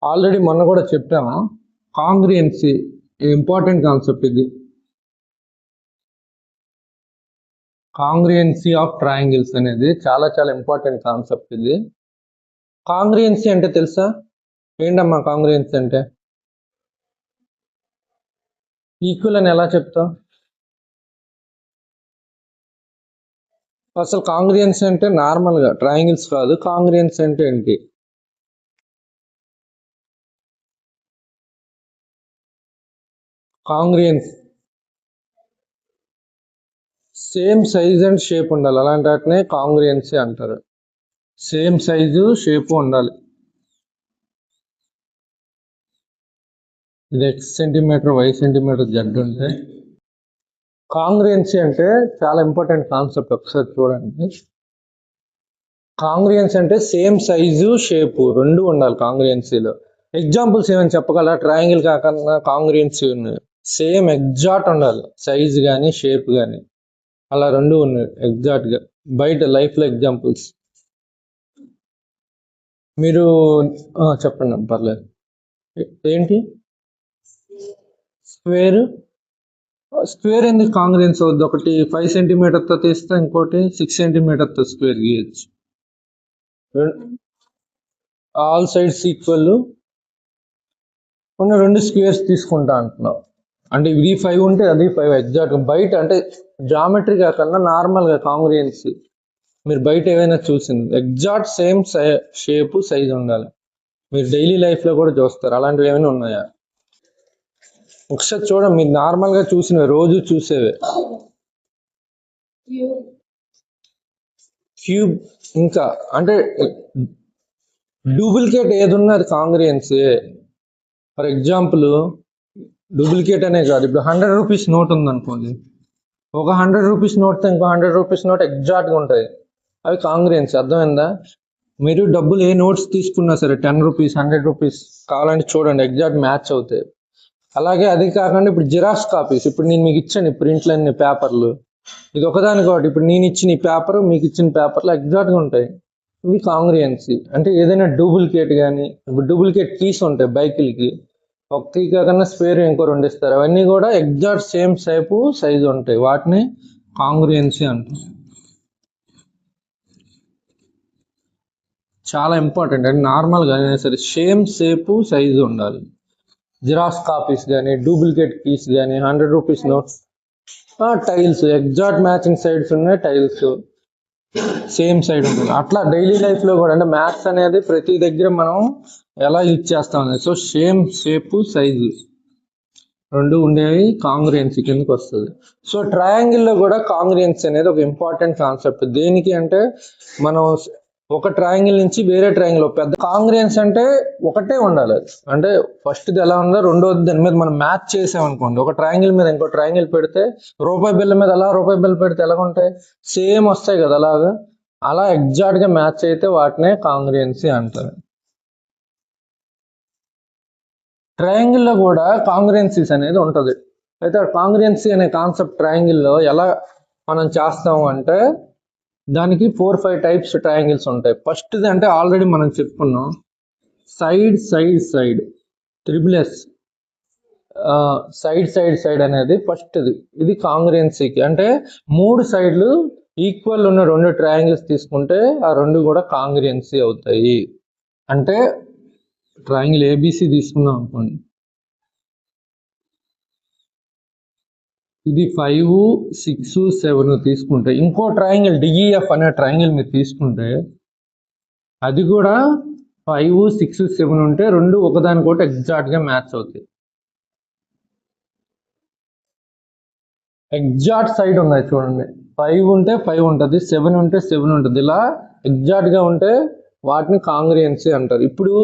Already మొన్న కూడా చెప్పాము. కాంగ్రియన్సీ ఇంపార్టెంట్ కాన్సెప్ట్ ఇది. కాంగ్రియన్సీ ఆఫ్ ట్రయాంగిల్స్ అనేది చాలా చాలా ఇంపార్టెంట్ కాన్సెప్ట్ ఇది. కాంగ్రియన్సీ అంటే తెలుసా? ఏంటమ్మా కాంగ్రియన్సీ అంటే? ఈక్వల్ అని ఎలా చెప్తావు? అసలు కాంగ్రియన్సీ అంటే నార్మల్గా ట్రయాంగిల్స్ కాదు. కాంగ్రియన్సీ అంటే ఏంటి? Congruence same size and shape ఉండాలి, అలాంటి వాటినే కాంగ్రియన్సీ అంటారు. సేమ్ సైజు షేప్ ఉండాలి. ఇది X centimetre, Y centimetre, Z ఉంటే కాంగ్రియన్సీ అంటే చాలా ఇంపార్టెంట్ కాన్సెప్ట్. ఒకసారి చూడండి. కాంగ్రియన్సీ అంటే సేమ్ సైజు షేపు రెండు ఉండాలి కాంగ్రియన్సీలో. ఎగ్జాంపుల్స్ ఏమైనా చెప్పగలరా? ట్రయాంగిల్ కాకుండా కాంగ్రియన్సీ ఉన్నాయి. సేమ్ ఎగ్జాక్ట్ ఉండాలి, సైజ్ కానీ షేప్ కానీ, అలా రెండు ఉన్నాయి ఎగ్జాక్ట్గా. బయట లైఫ్లో ఎగ్జాంపుల్స్ మీరు చెప్పండి, పర్లేదు. ఏంటి స్క్వేర్? స్క్వేర్ ఎందుకు కాంగ్రియన్స్ అవుద్ది? ఒకటి 5 సెంటీమీటర్తో తీస్తే ఇంకోటి 6 సెంటీమీటర్తో స్క్వేర్ గీయచ్చు. ఆల్ సైడ్స్ ఈక్వల్ ఉన్న రెండు స్క్వేర్స్ తీసుకుంటా అంటున్నావు అంటే ఇది 5 ఉంటే అది 5 ఎగ్జాక్ట్. బయట అంటే జామెట్రీ కాకుండా నార్మల్గా కాంగ్రియన్సీ మీరు బయట ఏవైనా చూసింది ఎగ్జాక్ట్ సేమ్ షేపు సైజ్ ఉండాలి. మీరు డైలీ లైఫ్లో కూడా చూస్తారు. అలాంటివి ఏమైనా ఉన్నాయా? ఒకసారి చూడండి, మీరు నార్మల్గా చూసినవి, రోజు చూసేవే. క్యూబ్ ఇంకా అంటే డూప్లికేట్ ఏది ఉన్నది కాంగ్రియన్సీ. ఫర్ ఎగ్జాంపుల్ డూప్లికేట్ అనే కాదు, ఇప్పుడు 100 రూపీస్ నోట్ ఉందనుకోండి, ఒక 100 రూపీస్ నోట్తో ఇంకో 100 రూపీస్ నోట్ ఎగ్జాక్ట్గా ఉంటాయి. అవి కాంగ్రియన్సీ. అర్థమైందా? మీరు డబ్బులు ఏ నోట్స్ తీసుకున్నా సరే 10 రూపీస్ 100 రూపీస్ కావాలంటే చూడండి, ఎగ్జాక్ట్ మ్యాచ్ అవుతాయి. అలాగే అది కాకుండా ఇప్పుడు జిరాక్స్ కాపీస్, ఇప్పుడు నేను మీకు ఇచ్చాను ప్రింట్లన్నీ పేపర్లు, ఇది ఒకదాని కాబట్టి ఇప్పుడు నేను ఇచ్చిన ఈ పేపర్ మీకు ఇచ్చిన పేపర్లు ఎగ్జాక్ట్గా ఉంటాయి. ఇవి కాంగ్రియన్సీ. అంటే ఏదైనా డూప్లికేట్ కానీ, ఇప్పుడు డూప్లికేట్ కీస్ ఉంటాయి బైకులకి, ఒక కీ కాకుండా స్పేర్ ఇంకో 2 ఇస్తారు, అవన్నీ కూడా ఎగ్జాక్ట్ సేమ్ షేపు సైజు ఉంటాయి. వాటిని కాంగ్రియన్సీ అంటారు. చాలా ఇంపార్టెంట్. అంటే నార్మల్గా అయినా సరే సేమ్ షేపు సైజు ఉండాలి. జిరాక్స్ కాపీస్ కానీ, డూప్లికేట్ కీస్ కానీ, 100 rupees notes, tiles exact matching sides ఉన్నాయి, టైల్స్ సేమ్ సైడ్ ఉంటుంది. అట్లా డైలీ లైఫ్లో కూడా అంటే మ్యాథ్స్ అనేది ప్రతి దగ్గర మనం ఎలా యూజ్ చేస్తాం అనేది. సో సేమ్ షేపు సైజు రెండు ఉండేవి కాంగ్రియన్సీ కిందకి వస్తుంది. సో ట్రయాంగిల్లో కూడా కాంగ్రియన్సీ అనేది ఒక ఇంపార్టెంట్ కాన్సెప్ట్. దేనికి అంటే మనం ఒక ట్రయాంగిల్ నుంచి వేరే ట్రయాంగిల్ పెద్ద కాంగ్రియన్స్ అంటే ఒకటే ఉండాలి. అంటే ఫస్ట్ది ఎలా ఉందో రెండోది దాని మీద మనం మ్యాచ్ చేసామనుకోండి, ఒక ట్రయాంగిల్ మీద ఇంకో ట్రయాంగిల్ పెడితే రూపాయి బిల్ల మీద అలా రూపాయి బిల్ల పెడితే ఎలా ఉంటాయి? సేమ్ వస్తాయి కదా. అలా ఎగ్జాక్ట్గా మ్యాచ్ అయితే వాటినే కాంగ్రియన్సీ అంటారు. ట్రయాంగిల్లో కూడా కాంగ్రియన్సీస్ అనేది ఉంటుంది. అయితే కాంగ్రియన్సీ అనే కాన్సెప్ట్ ట్రయాంగిల్లో ఎలా మనం చేస్తాము అంటే దానికి 4-5 టైప్స్ ట్రయాంగిల్స్ ఉంటాయి. ఫస్ట్ది అంటే ఆల్రెడీ మనం చెప్పుకున్నాం, side side side, triple S, side side side అనేది ఫస్ట్ది. ఇది కాంగ్రియన్సీకి. అంటే 3 సైడ్లు ఈక్వల్ ఉన్న 2 ట్రయాంగిల్స్ తీసుకుంటే ఆ 2 కూడా కాంగ్రియన్సీ అవుతాయి. అంటే ట్రయాంగిల్ ఏబిసి తీసుకున్నాం అనుకోండి, ఇది 5, 6, 7 తీసుకుంటే, ఇంకో ట్రయాంగిల్ డిఈఎఫ్ అనే ట్రయాంగిల్ మీరు తీసుకుంటే అది కూడా 5, 6, 7 ఉంటే రెండు ఒకదానికొకటి ఎగ్జాక్ట్గా మ్యాచ్ అవుతాయి. ఎగ్జాక్ట్ సైడ్ ఉన్నాయి చూడండి, 5 ఉంటే 5 ఉంటుంది, 7 ఉంటే 7 ఉంటుంది. ఇలా ఎగ్జాక్ట్గా ఉంటే వాటిని కాంగ్రియన్సీ అంటారు. ఇప్పుడు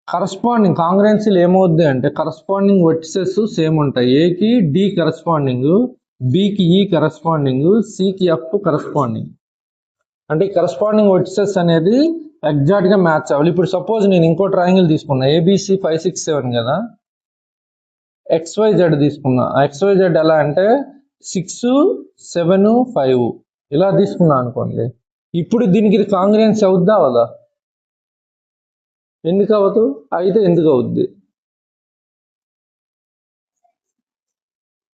కరస్పాండింగ్ కాంగ్రియన్సీలు ఏమవుద్ది అంటే కరస్పాండింగ్ వెర్టిసెస్ సేమ్ ఉంటాయి. ఏకి డి కరస్పాండింగ్, బికి ఈ కరస్పాండింగ్, సికి ఎఫ్ కరస్పాండింగ్. అంటే ఈ కరస్పాండింగ్ వెర్టిసెస్ అనేది ఎగ్జాక్ట్గా మ్యాచ్ అవ్వాలి. ఇప్పుడు సపోజ్ నేను ఇంకో ట్రయాంగిల్ తీసుకున్నా, ఏబిసి 5, 6, 7 కదా, XYZ తీసుకున్నా. XYZ ఎలా అంటే 6, 7, 5 ఇలా తీసుకున్నా అనుకోండి. ఇప్పుడు దీనికి ఇది కాంగ్రియన్సీ అవుద్దా అవదా? ఎందుకు అవ్వదు? అయితే ఎందుకు అవుద్ది?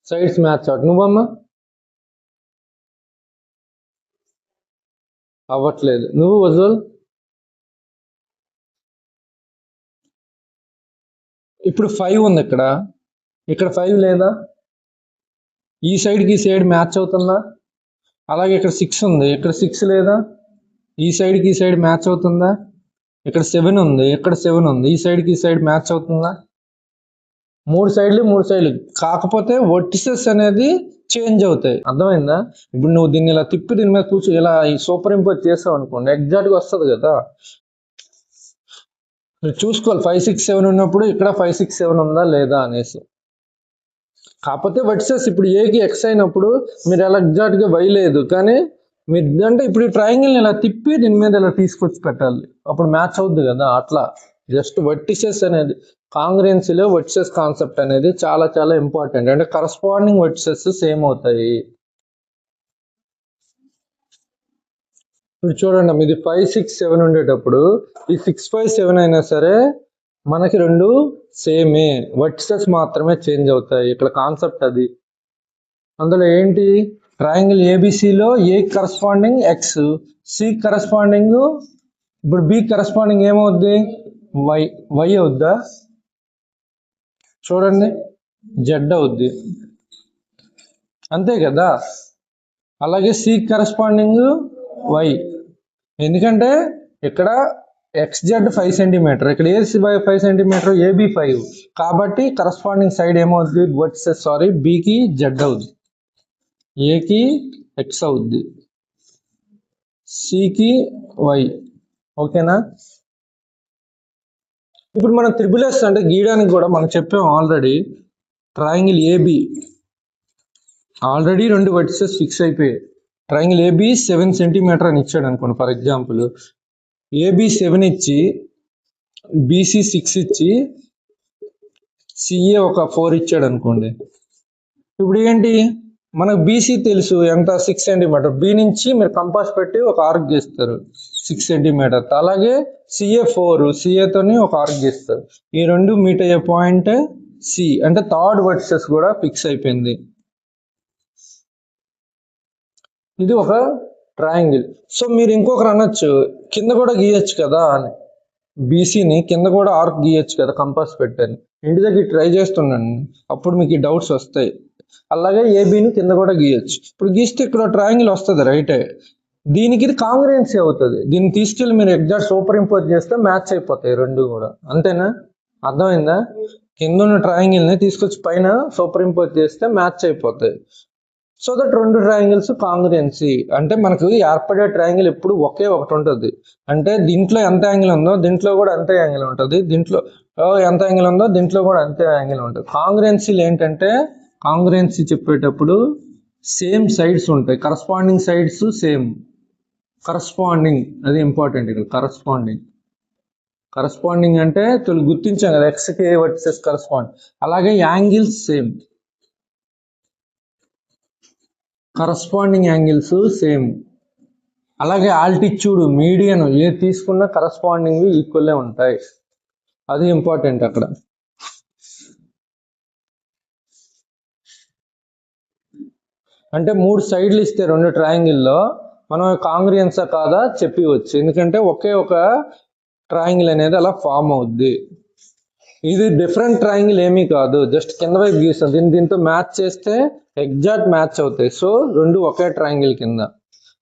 Sides match out. నువ్వమ్మా అవ్వట్లేదు. నువ్వు వజువల్ ఇప్పుడు 5 ఉంది ఇక్కడ 5 లేదా? ఈ సైడ్కి ఈ సైడ్ మ్యాచ్ అవుతుందా? అలాగే ఇక్కడ 6 ఉంది, ఇక్కడ 6 లేదా? ఈ సైడ్కి ఈ సైడ్ మ్యాచ్ అవుతుందా? ఇక్కడ 7 ఉంది, ఇక్కడ 7 ఉంది, ఈ సైడ్కి ఈ సైడ్ మ్యాచ్ అవుతుందా? 3 సైడ్లు కాకపోతే వర్టిసెస్ అనేది చేంజ్ అవుతాయి. అర్థమైందా? ఇప్పుడు నువ్వు దీన్ని ఇలా తిప్పి దీని మీద కూర్చో ఇలా సూపర్ ఇంపోజ్ చేసావు అనుకోండి, ఎగ్జాక్ట్గా వస్తుంది కదా. నువ్వు చూసుకోవాలి 5, 6, 7 ఉన్నప్పుడు ఇక్కడ 5, 6, 7 ఉందా లేదా అనేసి. కాకపోతే వర్టిసెస్ ఇప్పుడు ఏకి ఎక్స్ అయినప్పుడు మీరు ఎలా ఎగ్జాక్ట్గా వై లేదు, కానీ మీరు అంటే ఇప్పుడు ఈ ట్రయాంగిల్ని ఇలా తిప్పి దీని మీద ఇలా తీసుకొచ్చి పెట్టాలి, అప్పుడు మ్యాచ్ అవుద్ది కదా. అట్లా జస్ట్ వర్టిసెస్ అనేది కాంగ్రెన్సీలో వర్టిసెస్ కాన్సెప్ట్ అనేది చాలా చాలా ఇంపార్టెంట్. అంటే కరస్పాండింగ్ వర్టిసెస్ సేమ్ అవుతాయి. ఇప్పుడు చూడండి, ఇది 5, 6, 7 ఉండేటప్పుడు ఈ 6, 5, 7 అయినా సరే మనకి రెండు సేమే, వర్టిసెస్ మాత్రమే చేంజ్ అవుతాయి. ఇక్కడ కాన్సెప్ట్ అది. అందులో ఏంటి, ట్రయాంగిల్ ఏబిసిలో ఏ కరస్పాండింగ్ ఎక్స్, సి కరస్పాండింగ్, ఇప్పుడు బి కరస్పాండింగ్ ఏమవుద్ది, వై. వై అవుద్దా? చూడండి, జెడ్ అవుద్ది, అంతే కదా. అలాగే సి కరస్పాండింగ్ వై, ఎందుకంటే ఇక్కడ ఎక్స్ జెడ్ 5 సెంటీమీటర్, ఇక్కడ ఏసి 5 సెంటీమీటర్, ఏబి 5, కాబట్టి కరస్పాండింగ్ సైడ్ ఏమవుద్ది, వర్టిసెస్ బికి జెడ్ అవుద్ది, ఏకి ఎక్స్ అవుద్ది, సికి వై. ఓకేనా? ఇప్పుడు మనం త్రిబుల్-ఎస్ అంటే గీయడానికి కూడా మనం చెప్పాం already. Triangle AB already 2 vertices fix అయిపోయాయి. ట్రయాంగిల్ ఏబి 7 సెంటీమీటర్ అని ఇచ్చాడు అనుకోండి, ఫర్ ఎగ్జాంపుల్. ఏబి 7 ఇచ్చి, బీసీ 6 ఇచ్చి, సిఏ ఒక 4 ఇచ్చాడు అనుకోండి. ఇప్పుడు ఏంటి, మనకు బీసీ తెలుసు ఎంత, 6 సెంటీమీటర్. బి నుంచి మీరు కంపాస్ పెట్టి ఒక ఆర్క్ గీస్తారు 6 సెంటీమీటర్. అలాగే సిఏ 4, సిఏతోని ఒక ఆర్క్ గీస్తారు. ఈ రెండు మీట్ అయ్యే పాయింట్ సి, అంటే థర్డ్ వర్టిసెస్ కూడా ఫిక్స్ అయిపోయింది. ఇది ఒక ట్రయాంగిల్. సో మీరు ఇంకొకరు అనొచ్చు, కింద కూడా గీయచ్చు కదా అని. బీసీని కింద కూడా ఆర్క్ గీయచ్చు కదా కంపాస్ పెట్టాను. ఇంటి దగ్గర ట్రై చేస్తున్నాను, అప్పుడు మీకు ఈ డౌట్స్ వస్తాయి. అలాగే ఏబీని కింద కూడా గీయచ్చు. ఇప్పుడు గీస్తే ఇక్కడ ట్రయాంగిల్ వస్తుంది, రైటే. దీనికి ఇది కాంగ్రెన్సీ అవుతుంది. దీన్ని తీసుకెళ్ళి మీరు ఎగ్జాక్ట్ సూపర్ ఇంపోజ్ చేస్తే మ్యాచ్ అయిపోతాయి రెండు కూడా. అంతేనా? అర్థమైందా? కింద ఉన్న ట్రయాంగిల్ని తీసుకొచ్చి పైన సూపర్ ఇంపోజ్ చేస్తే మ్యాచ్ అయిపోతాయి. సో దట్ రెండు ట్రయాంగిల్స్ కాంగ్రెన్సీ. అంటే మనకు ఏర్పడే ట్రయాంగిల్ ఎప్పుడు ఒకే ఒకటి ఉంటుంది. అంటే దీంట్లో ఎంత యాంగిల్ ఉందో దీంట్లో కూడా అంతే యాంగిల్ ఉంటుంది, దీంట్లో ఎంత యాంగిల్ ఉందో దీంట్లో కూడా అంతే యాంగిల్ ఉంటుంది. కాంగ్రెన్సీలు ఏంటంటే, కాంగ్రెన్సీ చెప్పేటప్పుడు సేమ్ సైడ్స్ ఉంటాయి, కరస్పాండింగ్ సైడ్స్ సేమ్. కరస్పాండింగ్ అది ఇంపార్టెంట్ ఇక్కడ. కరస్పాండింగ్ అంటే గుర్తించాం కదా, ఎక్స్కి ఏ వర్టిసెస్ కరస్పాండ్. అలాగే angles same, corresponding angles same. అలాగే ఆల్టిట్యూడ్, మీడియన్ ఏ తీసుకున్న కరస్పాండింగ్ ఈక్వల్లే ఉంటాయి. అది ఇంపార్టెంట్ అక్కడ. అంటే 3 సైడ్లు ఇస్తే 2 ట్రయాంగిల్లో మనం కాంగ్రియన్సా కాదా చెప్పవచ్చు, ఎందుకంటే ఒకే ఒక ట్రయాంగిల్ అనేది అలా ఫామ్ అవుద్ది. ఇది డిఫరెంట్ ట్రయాంగిల్ ఏమీ కాదు, జస్ట్ కింద వైపు గీస్తుంది, దీంతో మ్యాచ్ చేస్తే ఎగ్జాక్ట్ మ్యాచ్ అవుతాయి. సో రెండు ఒకే ట్రయాంగిల్ కింద.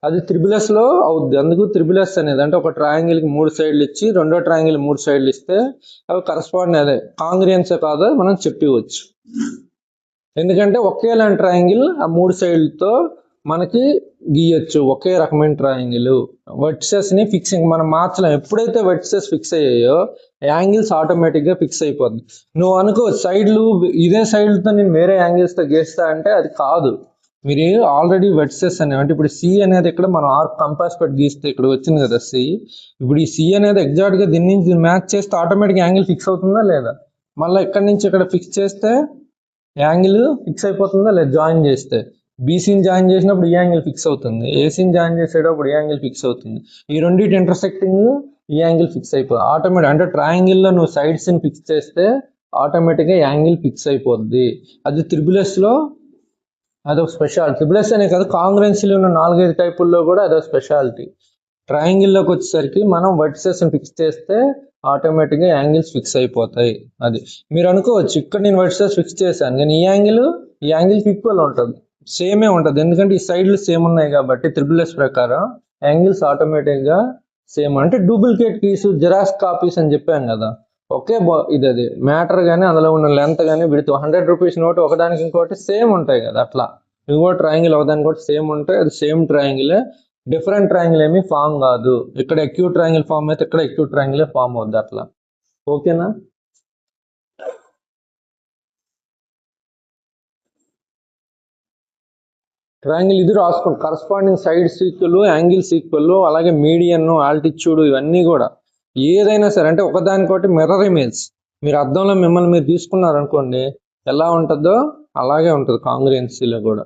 అది త్రిబుల్-ఎస్ లో అవుద్ది. అందుకు త్రిబుల్-ఎస్ అనేది అంటే ఒక ట్రయాంగిల్కి 3 సైడ్లు ఇచ్చి రెండో ట్రయాంగిల్ 3 సైడ్లు ఇస్తే అవి కరస్పాండ్ అదే కాంగ్రియన్సే కాదో మనం చెప్పవచ్చు. ఎందుకంటే ఒకేలాంటి ట్రయాంగిల్ ఆ 3 సైడ్లతో మనకి గీయచ్చు, ఒకే రకమైన ట్రయాంగిల్. వర్టిసెస్ ని ఫిక్సింగ్ మనం మార్చలేం. ఎప్పుడైతే వర్టిసెస్ ఫిక్స్ అయ్యాయో యాంగిల్స్ ఆటోమేటిక్ గా ఫిక్స్ అయిపోతుంది. నువ్వు అనుకో సైడ్లు ఇదే సైడ్లతో నేను వేరే యాంగిల్స్ తో గీస్తా అంటే అది కాదు. మీరు ఆల్రెడీ వర్టిసెస్ అనేవి అంటే ఇప్పుడు సి అనేది ఇక్కడ మనం ఆర్క్ కంపాస్ పెట్టి గీస్తే ఇక్కడ వచ్చింది కదా సి. ఇప్పుడు ఈ సి అనేది ఎగ్జాక్ట్ గా దీని నుంచి మ్యాచ్ చేస్తే ఆటోమేటిక్ యాంగిల్ ఫిక్స్ అవుతుందా లేదా? మళ్ళీ ఇక్కడ నుంచి ఇక్కడ ఫిక్స్ చేస్తే యాంగిల్ ఫిక్స్ అయిపోతుందా లేదా? జాయిన్ చేస్తే బీసీని జాయిన్ చేసినప్పుడు ఈ యాంగిల్ ఫిక్స్ అవుతుంది, ఏసీని జాయిన్ చేసేటప్పుడు ఈ యాంగిల్ ఫిక్స్ అవుతుంది. ఈ రెండింటి ఇంటర్సెక్టింగ్ ఈ యాంగిల్ ఫిక్స్ అయిపోతుంది ఆటోమేటిక్. అంటే ట్రయాంగిల్లో నువ్వు సైడ్స్ని ఫిక్స్ చేస్తే ఆటోమేటిక్గా యాంగిల్ ఫిక్స్ అయిపోద్ది. అది త్రిబులెస్లో అదొక స్పెషాలిటీ. త్రిబులెస్ అనే కాదు, కాంగ్రెన్సీలో ఉన్న 4-5 టైపుల్లో కూడా అదొక స్పెషాలిటీ. ట్రయాంగిల్లోకి వచ్చేసరికి మనం వర్టిసెస్ని ఫిక్స్ చేస్తే ఆటోమేటిక్గా యాంగిల్స్ ఫిక్స్ అయిపోతాయి. అది మీరు అనుకోవచ్చు, ఇక్కడ నేను వర్టిసెస్ ఫిక్స్ చేశాను కానీ ఈ యాంగిల్కి ఈక్వల్ ఉంటుంది, సేమే ఉంటుంది. ఎందుకంటే ఈ సైడ్లు సేమ్ ఉన్నాయి కాబట్టి త్రిబులెస్ ప్రకారం యాంగిల్స్ ఆటోమేటిక్గా సేమ్. అంటే డూప్లికేట్ కీస్, జిరాక్స్ కాపీస్ అని చెప్పాను కదా, ఒకే ఇది అది మ్యాటర్ కానీ అందులో ఉన్న లెంత్ కానీ విడితో 100 రూపీస్ నోట్ ఒకదానికి ఇంకోటి సేమ్ ఉంటాయి కదా, అట్లా ఇవి కూడా ట్రయాంగిల్ ఒకదానికి కూడా సేమ్ ఉంటాయి. అది సేమ్ ట్రయాంగిలే, డిఫరెంట్ ట్రయాంగిల్ ఏమీ ఫామ్ కాదు. ఇక్కడ ఎక్యూట్ ట్రయాంగిల్ ఫామ్ అయితే ఇక్కడ ఎక్యూట్ ట్రయాంగిలే ఫామ్ అవుద్ది అట్లా. ఓకేనా? ట్రయాంగిల్ ఇది రాసుకోండి. Corresponding sides equal, angles equal, అలాగే మీడియన్, ఆల్టిట్యూడ్, ఇవన్నీ కూడా ఏదైనా సరే అంటే ఒకదానికోటి మిర్రర్ ఇమేజ్. మీరు అద్దంలో మిమ్మల్ని మీరు తీసుకున్నారు అనుకోండి, ఎలా ఉంటుందో అలాగే ఉంటుంది కాంగ్రుయెన్సీలో కూడా.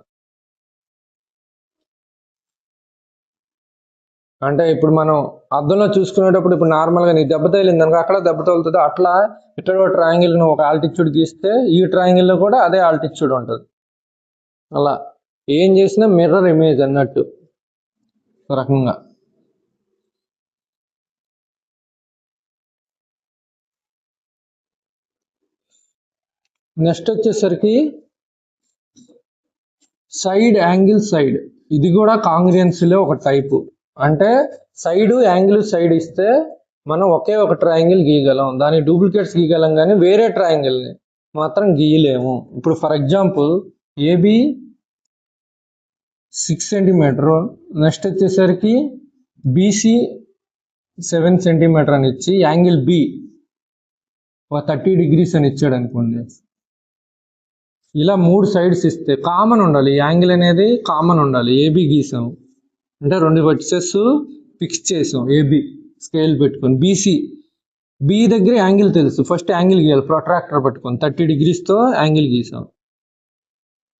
అంటే ఇప్పుడు మనం అద్దంలో చూసుకునేటప్పుడు ఇప్పుడు నార్మల్గా నీ దెబ్బ తగిలింది అనుకో, అక్కడ దెబ్బ తగులుతుంది. అట్లా ఇక్కడ కూడా ట్రయాంగిల్ నువ్వు ఒక ఆల్టిట్యూడ్ గీస్తే ఈ ట్రయాంగిల్లో కూడా అదే ఆల్టిట్యూడ్ ఉంటుంది. అలా ఏం చేసినా మిర్రర్ ఇమేజ్ అన్నట్టు రకంగా. నెక్స్ట్ వచ్చేసరికి సైడ్ యాంగిల్ సైడ్. ఇది కూడా కాంగ్రుయెన్సీలో ఒక టైపు. అంటే సైడ్ యాంగిల్ సైడ్ ఇస్తే మనం ఒకే ఒక ట్రయాంగిల్ గీయగలం, దాని డూప్లికేట్స్ గీయగలం కానీ వేరే ట్రయాంగిల్ని మాత్రం గీయలేము. ఇప్పుడు for example AB 6 centimetre, next వచ్చేసరికి బీసీ 7 సెంటీమీటర్ అని ఇచ్చి యాంగిల్ బి 30 degrees అని ఇచ్చాడు అనుకోండి. ఇలా 3 సైడ్స్ ఇస్తే కామన్ ఉండాలి, యాంగిల్ అనేది కామన్ ఉండాలి. ఏబి గీసాం అంటే 2 వర్టిసెస్ ఫిక్స్ చేసాం, ఏబి స్కేల్ పెట్టుకొని. బి దగ్గర యాంగిల్ తెలుసు, ఫస్ట్ యాంగిల్ గీయాలి ప్రొట్రాక్టర్ పట్టుకొని 30 degreesతో యాంగిల్ గీసాం.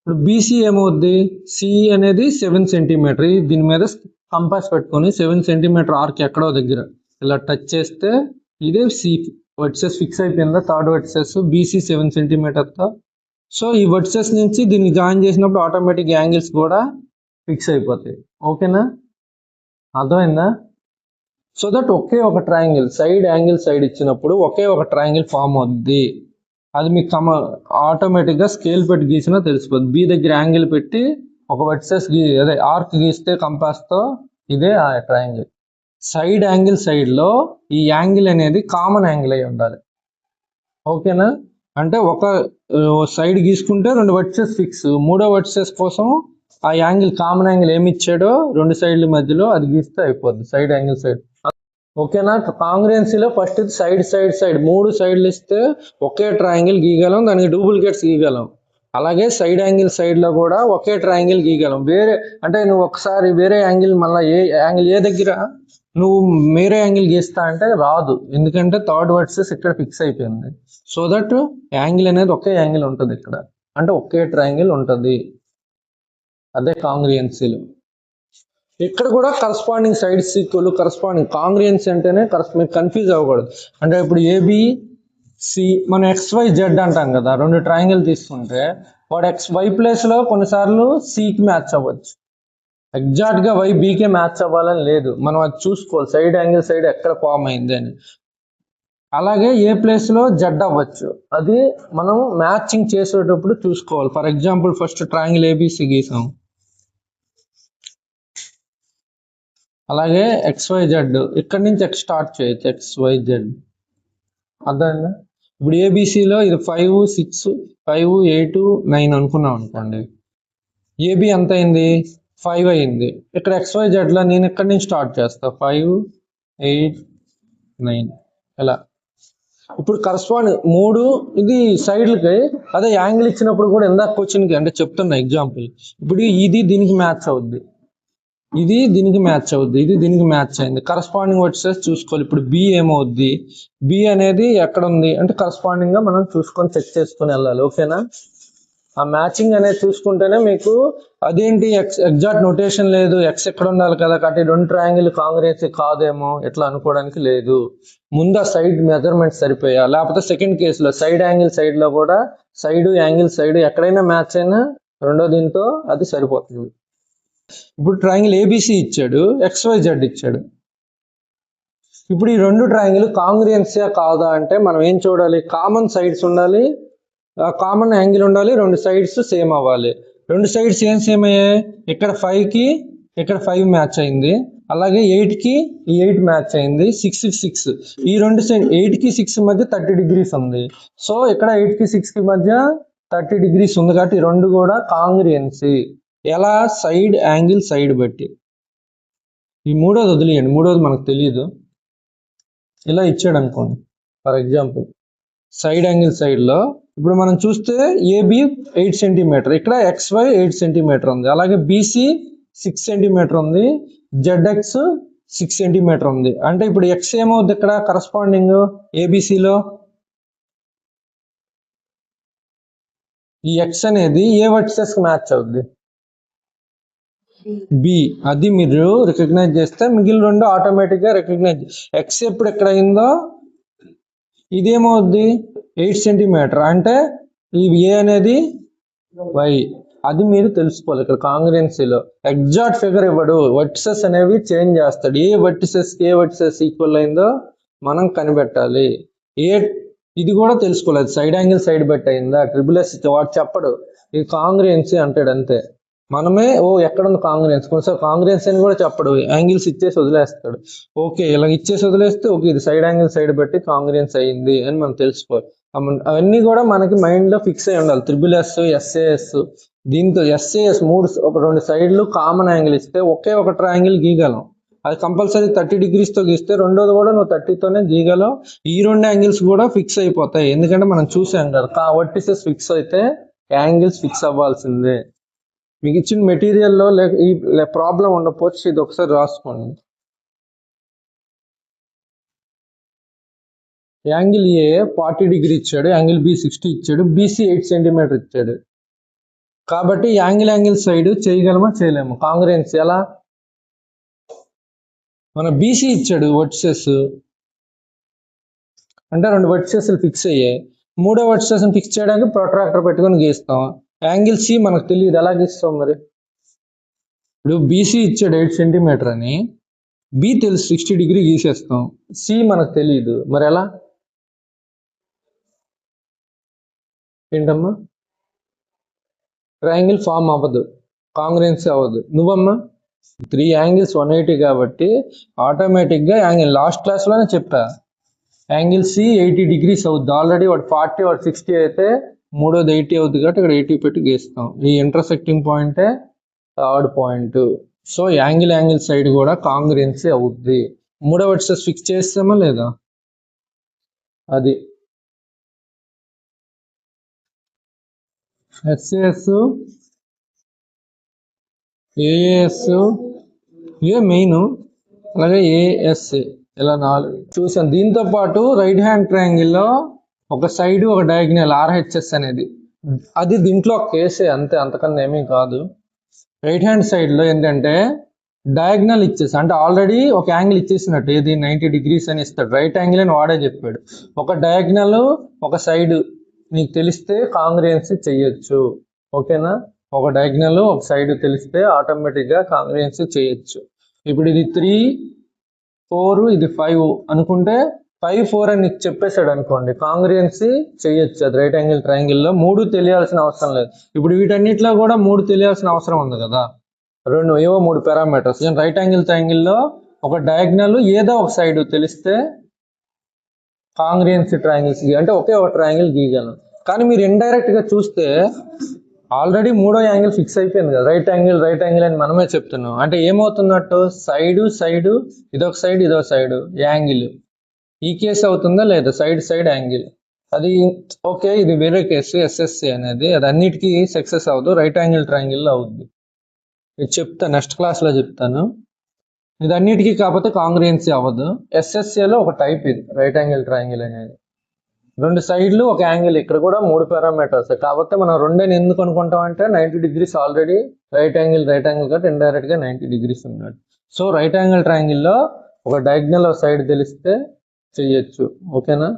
ఇప్పుడు బీసీ ఏమవుద్ది, సి అనేది 7 సెంటీమీటర్, దీని మీద కంపాస్ పెట్టుకొని 7 సెంటీమీటర్ ఆర్క్ ఎక్కడో దగ్గర ఇలా టచ్ చేస్తే ఇదే సి వర్టిసెస్ ఫిక్స్ అయిపోయిందా, థర్డ్ వర్టిసెస్ బీసీ 7 సెంటీమీటర్తో. సో ఈ వర్టిసెస్ నుంచి దీన్ని జాయిన్ చేసినప్పుడు ఆటోమేటిక్ యాంగిల్స్ కూడా ఫిక్స్ అయిపోతాయి. ఓకేనా? అర్థమైందా? సో దట్ ఒకే ఒక ట్రయాంగిల్ సైడ్ యాంగిల్ సైడ్ ఇచ్చినప్పుడు ఒకే ఒక ట్రయాంగిల్ ఫామ్ అవుద్ది. అది మీకు ఆటోమేటిక్గా స్కేల్ పెట్టి గీసినా తెలిసిపోద్ది. బి దగ్గర యాంగిల్ పెట్టి ఒక వర్టిసెస్ అదే ఆర్క్ గీస్తే కంపాస్తో ఇదే ఆ ట్రయాంగిల్. సైడ్ యాంగిల్ సైడ్లో ఈ యాంగిల్ అనేది కామన్ యాంగిల్ అయి ఉండాలి. ఓకేనా? అంటే ఒక సైడ్ గీసుకుంటే 2 వర్టిసెస్ ఫిక్స్, 3వ వర్టిసెస్ కోసం ఆ యాంగిల్ కామన్ యాంగిల్ ఏమి ఇచ్చాడో 2 సైడ్ల మధ్యలో అది గీస్తే అయిపోద్ది సైడ్ యాంగిల్ సైడ్. ఓకేనా? కాంగ్రుయెన్సీలో ఫస్ట్ సైడ్ 3 సైడ్లు ఇస్తే ఒకే ట్రయాంగిల్ గీయగలం, దానికి డూప్లికేట్స్ గీయగలం. అలాగే సైడ్ యాంగిల్ సైడ్లో కూడా ఒకే ట్రయాంగిల్ గీయగలం. వేరే అంటే నువ్వు ఒకసారి వేరే యాంగిల్ మళ్ళీ ఏ దగ్గర నువ్వు వేరే యాంగిల్ గీస్తా అంటే రాదు, ఎందుకంటే థర్డ్ వర్టిసెస్ ఇక్కడ ఫిక్స్ అయిపోయింది. సో దట్ యాంగిల్ అనేది ఒకే యాంగిల్ ఉంటుంది ఇక్కడ, అంటే ఒకే ట్రయాంగిల్ ఉంటుంది. అదే కాంగ్రుయెన్సీలో. ఇక్కడ కూడా కరస్పాండింగ్ సైడ్స్ ఈక్వల్, కరస్పాండింగ్ కాంగ్రుయెన్సీ అంటేనే మీరు కన్ఫ్యూజ్ అవ్వకూడదు. అంటే ఇప్పుడు ఏబిసి మనం XYZ అంటాం కదా, 2 ట్రయాంగిల్ తీసుకుంటే వాడు XY ప్లేస్లో కొన్నిసార్లు సికి మ్యాచ్ అవ్వచ్చు, ఎగ్జాక్ట్గా బీకే మ్యాచ్ అవ్వాలని లేదు. మనం అది చూసుకోవాలి సైడ్ యాంగిల్ సైడ్ ఎక్కడ ఫామ్ అయింది అని. అలాగే ఏ ప్లేస్లో జెడ్ అవ్వచ్చు, అది మనం మ్యాచింగ్ చేసేటప్పుడు చూసుకోవాలి. For example first triangle A B C గీసాం, అలాగే XYZ ఇక్కడ నుంచి X స్టార్ట్ చేయొచ్చు, XYZ. అర్థమైందా? ఇప్పుడు ఏబిసిలో ఇది 5, 6, 5, 8, 9 అనుకున్నాం అనుకోండి. ఏబి ఎంత అయింది, 5 అయింది. ఇక్కడ XYZలో నేను ఎక్కడి నుంచి స్టార్ట్ చేస్తా, 5, 8, 9 ఇలా. ఇప్పుడు కరస్పాండింగ్ 3 ఇది సైడ్లకి. అదే యాంగిల్ ఇచ్చినప్పుడు కూడా ఇందాక క్వశ్చన్కి అంటే చెప్తున్నా ఎగ్జాంపుల్. ఇప్పుడు ఇది దీనికి మ్యాచ్ అవుద్ది, ఇది దీనికి మ్యాచ్ అవుద్ది, ఇది దీనికి మ్యాచ్ అయింది. కరస్పాండింగ్ వర్టిసెస్ చూసుకోవాలి. ఇప్పుడు బి ఏమవుద్ది, బి అనేది ఎక్కడ ఉంది అంటే కరస్పాండింగ్ గా మనం చూసుకొని చెక్ చేసుకొని వెళ్ళాలి. ఓకేనా? ఆ మ్యాచింగ్ అనేది చూసుకుంటేనే మీకు అదేంటి ఎగ్జాక్ట్ నోటేషన్ లేదు, ఎక్స్ ఎక్కడ ఉండాలి కదా కాబట్టి రెండు ట్రయాంగిల్ కాంగ్రెన్స్ కాదేమో ఇట్లా అనుకోవడానికి లేదు. ముందు ఆ సైడ్ మెజర్మెంట్స్ సరిపోయా, లేకపోతే సెకండ్ కేసులో సైడ్ యాంగిల్ సైడ్ లో కూడా సైడ్ యాంగిల్ సైడ్ ఎక్కడైనా మ్యాచ్ అయినా రెండో దీంతో అది సరిపోతుంది. ఇప్పుడు ట్రయాంగిల్ ఏబిసి ఇచ్చాడు, XYZ ఇచ్చాడు. ఇప్పుడు ఈ రెండు ట్రయాంగిల్ కాంగ్రియన్సా కాదా అంటే మనం ఏం చూడాలి, కామన్ సైడ్స్ ఉండాలి, కామన్ యాంగిల్ ఉండాలి, రెండు సైడ్స్ సేమ్ అవ్వాలి. రెండు సైడ్స్ ఏం సేమ్ అయ్యాయి, ఇక్కడ 5కి ఇక్కడ 5 మ్యాచ్ అయింది, అలాగే 8కి ఈ 8 మ్యాచ్ అయింది, 6కి 6. ఈ రెండు సైడ్ 8కి 6 మధ్య 30 degrees ఉంది. సో ఇక్కడ 8కి 6కి మధ్య 30 degrees ఉంది కాబట్టి ఈ రెండు కూడా కాంగ్రియన్సీ. ఎలా, సైడ్ యాంగిల్ సైడ్ బట్టి. ఈ మూడోది వదిలేయండి, మూడోది మనకు తెలియదు. ఇలా ఇచ్చాడు అనుకోండి for example side angle side లో ఇప్పుడు మనం చూస్తే ఏబి 8 సెంటీమీటర్, ఇక్కడ XY 8 సెంటీమీటర్ ఉంది, అలాగే బీసీ 6 సెంటీమీటర్ ఉంది, ZX 6 సెంటీమీటర్ ఉంది. అంటే ఇప్పుడు ఎక్స్ ఏమవుద్ది ఇక్కడ కరస్పాండింగ్ ఏబిసిలో, ఈ ఎక్స్ అనేది ఏ వర్టిసెస్ కి మ్యాచ్ అవుద్ది, బి. అది మీరు రికగ్నైజ్ చేస్తే మిగిలిన రెండు ఆటోమేటిక్ గా రికగ్నైజ్. ఎక్స్ ఎప్పుడు ఎక్కడ అయిందో ఇదేమవుద్ది 8 సెంటీమీటర్, అంటే ఈ ఏ అనేది వై. అది మీరు తెలుసుకోవాలి ఇక్కడ కాంగ్రెన్సీలో. ఎగ్జాక్ట్ ఫిగర్ ఇవ్వడు, వర్టిసెస్ అనేవి చేంజ్ చేస్తాడు. ఏ వర్టిసెస్ ఈక్వల్ అయిందో మనం కనిపెట్టాలి. ఇది కూడా తెలుసుకోలేదు, సైడ్ యాంగిల్ సైడ్ బెట్ అయిందా, ట్రిపుల్-S వాడు చెప్పడు, ఇది కాంగ్రెన్సీ అంటాడు అంతే. మనమే ఎక్కడ ఉంది కాంగ్రెన్స్, కొంచెం కాంగ్రెన్స్ అని కూడా చెప్పడు, యాంగిల్స్ ఇచ్చేసి వదిలేస్తాడు. ఓకే ఇలా ఇచ్చేసి వదిలేస్తే ఓకే ఇది సైడ్ యాంగిల్ సైడ్ బట్టి కాంగ్రెన్స్ అయింది అని మనం తెలుసుకోవాలి. అవన్నీ కూడా మనకి మైండ్ లో ఫిక్స్ అయి ఉండాలి. ట్రిపుల్-S, SAS. దీంతో SAS రెండు సైడ్లు కామన్ యాంగిల్ ఇస్తే ఒకే ఒక ట్రయాంగిల్ గీయగలం. అది కంపల్సరీ 30 degrees తో గీస్తే రెండోది కూడా నువ్వు 30తోనే గీయగలవు. ఈ రెండు యాంగిల్స్ కూడా ఫిక్స్ అయిపోతాయి, ఎందుకంటే మనం చూసాం కదా వర్టిసెస్ ఫిక్స్ అయితే యాంగిల్స్ ఫిక్స్ అవ్వాల్సిందే. మీకు ఇచ్చిన మెటీరియల్లో ఈ ప్రాబ్లం ఉండకపోవచ్చు, ఇది ఒకసారి రాసుకోండి. యాంగిల్ ఏ 40 degree ఇచ్చాడు, యాంగిల్ బి 60 ఇచ్చాడు, బీసీ 8 సెంటీమీటర్ ఇచ్చాడు. కాబట్టి యాంగిల్ సైడ్ చేయగలమా చేయలేము కాంగ్రెన్స్. ఎలా, మన బీసీ ఇచ్చాడు వర్టిసెస్, అంటే రెండు వర్టిసెస్ ఫిక్స్ అయ్యాయి, మూడో వర్టిసెస్ ఫిక్స్ చేయడానికి ప్రొట్రాక్టర్ పెట్టుకొని గీస్తాం. యాంగిల్ సి మనకు తెలియదు, ఎలా గీస్తాం మరి. ఇప్పుడు బీసీ ఇచ్చాడు 8 సెంటీమీటర్ అని, బి తెలుసు 60 degree గీసేస్తాం, సి మనకు తెలియదు, మరి ఎలా ఏంటమ్మా, ట్రయాంగిల్ ఫామ్ అవ్వదు, కాంగ్రెన్సీ అవ్వదు. నువ్వమ్మా 3 యాంగిల్స్ 180 కాబట్టి ఆటోమేటిక్గా యాంగిల్ లాస్ట్ క్లాస్లోనే చెప్పా, యాంగిల్ సి 80 degrees అవుద్ది. ఆల్రెడీ వాడు 40 వాడు 60 అయితే మూడోది 80 అవుద్ది కాబట్టి ఇక్కడ 80 పెట్టి గీస్తాం. ఈ ఇంటర్సెక్టింగ్ పాయింటే third point. So angle side కూడా కాంగ్రెన్సీ అవుద్ది. మూడో వర్టిసెస్ ఫిక్స్ చేస్తామా లేదా, అది SAS, AS, ఇవే మెయిన్, అలాగే ASA, ఇలా 4 చూసాను. దీంతో పాటు రైట్ హ్యాండ్ ట్రయాంగిల్లో ఒక సైడ్ ఒక డయాగ్నల్ RHS అనేది, అది దీంట్లో ఒక కేసే అంతే, అంతకన్నా ఏమీ కాదు. రైట్ హ్యాండ్ సైడ్లో ఏంటంటే డయాగ్నల్ ఇచ్చేసి, అంటే ఆల్రెడీ ఒక యాంగిల్ ఇచ్చేసినట్టు, ఏది 90 degrees అని ఇస్తాడు, రైట్ యాంగిల్ అని వాడే చెప్పాడు. ఒక డయాగ్నల్ ఒక సైడ్ నీకు తెలిస్తే కాంగ్రెన్సీ చెయ్యొచ్చు, ఓకేనా. ఒక డయాగ్నల్ ఒక సైడ్ తెలిస్తే ఆటోమేటిక్గా కాంగ్రెన్సీ చేయొచ్చు. ఇప్పుడు ఇది 3, 4, ఇది 5 అనుకుంటే 5, 4 అని నీకు చెప్పేశాడు అనుకోండి, కాంగ్రెన్సీ చేయొచ్చు అది రైట్ యాంగిల్ ట్రయాంగిల్లో. 3 తెలియాల్సిన అవసరం లేదు. ఇప్పుడు వీటన్నిటిలో కూడా 3 తెలియాల్సిన అవసరం ఉంది కదా, 3 పారామీటర్స్. రైట్ యాంగిల్ ట్రయాంగిల్లో ఒక డయాగ్నల్ ఏదో ఒక సైడ్ తెలిస్తే కాంగ్రెన్సీ ట్రయాంగిల్స్ అంటే ఒకే ఒక ట్రయాంగిల్ గీయగలను. కానీ మీరు ఇండైరెక్ట్ గా చూస్తే ఆల్రెడీ మూడో యాంగిల్ ఫిక్స్ అయిపోయింది కదా, రైట్ యాంగిల్ అని మనమే చెప్తున్నాం. అంటే ఏమవుతున్నట్టు, సైడ్ ఇదొక సైడ్ యాంగిల్ ఈ కేసు అవుతుందా లేదా, సైడ్ యాంగిల్. అది ఓకే, ఇది వేరే కేసు SSC అనేది, అది అన్నిటికీ సక్సెస్ అవ్వదు, రైట్ యాంగిల్ ట్రయాంగిల్లో అవుద్ది. ఇది చెప్తాను, నెక్స్ట్ క్లాస్లో చెప్తాను. ఇది అన్నిటికీ కాకపోతే కాంగ్రెన్సీ అవ్వదు. SSCలో ఒక టైప్ ఇది రైట్ యాంగిల్ ట్రయాంగిల్ అనేది. రెండు సైడ్లు ఒక యాంగిల్, ఇక్కడ కూడా 3 పారామీటర్స్. కాబట్టి మనం రెండేని ఎందుకు అనుకుంటాం అంటే 90 degrees ఆల్రెడీ రైట్ యాంగిల్ కాబట్టి ఇండైరెక్ట్ గా 90 degrees ఉన్నాడు. సో రైట్ యాంగిల్ ట్రయాంగిల్లో ఒక డయాగ్నల్ సైడ్ తెలిస్తే చెయ్యొచ్చు. ఓకేనా?